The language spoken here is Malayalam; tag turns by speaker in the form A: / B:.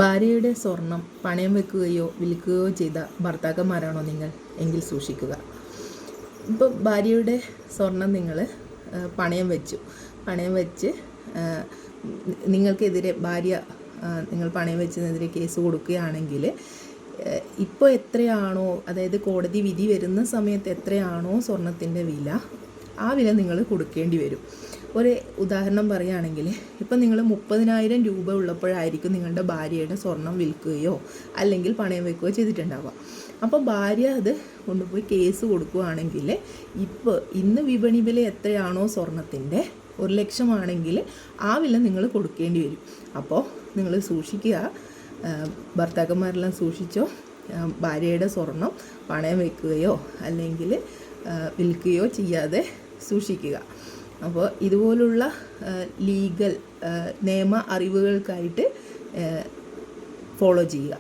A: ഭാര്യയുടെ സ്വർണം പണയം വെക്കുകയോ വിൽക്കുകയോ ചെയ്ത ഭർത്താക്കന്മാരാണോ നിങ്ങൾ? എങ്കിൽ സൂക്ഷിക്കുക. ഇപ്പോൾ ഭാര്യയുടെ സ്വർണം നിങ്ങൾ പണയം വെച്ച് നിങ്ങൾക്കെതിരെ നിങ്ങൾ പണയം വെച്ചതിനെതിരെ കേസ് കൊടുക്കുകയാണെങ്കിൽ ഇപ്പോൾ എത്രയാണോ, അതായത് കോടതി വിധി വരുന്ന സമയത്ത് എത്രയാണോ സ്വർണത്തിൻ്റെ വില, ആ വില നിങ്ങൾ കൊടുക്കേണ്ടി വരും. ഒരു ഉദാഹരണം പറയുകയാണെങ്കിൽ, ഇപ്പം നിങ്ങൾ 30,000 രൂപ ഉള്ളപ്പോഴായിരിക്കും നിങ്ങളുടെ ഭാര്യയുടെ സ്വർണം വിൽക്കുകയോ അല്ലെങ്കിൽ പണയം വെക്കുകയോ ചെയ്തിട്ടുണ്ടാവുക. അപ്പോൾ ഭാര്യ അത് കൊണ്ടുപോയി കേസ് കൊടുക്കുകയാണെങ്കിൽ ഇന്ന് വിപണി വില എത്രയാണോ സ്വർണത്തിൻ്റെ, 1,00,000 ആണെങ്കിൽ ആ വില നിങ്ങൾ കൊടുക്കേണ്ടി വരും. അപ്പോൾ നിങ്ങൾ സൂക്ഷിക്കുക, ഭർത്താക്കന്മാരെല്ലാം സൂക്ഷിച്ചോ. ഭാര്യയുടെ സ്വർണം പണയം വെക്കുകയോ അല്ലെങ്കിൽ വിൽക്കുകയോ ചെയ്യാതെ സൂക്ഷിക്കുക. അപ്പോൾ ഇതുപോലുള്ള ലീഗൽ നിയമ അറിവുകൾക്കായിട്ട് ഫോളോ ചെയ്യുക.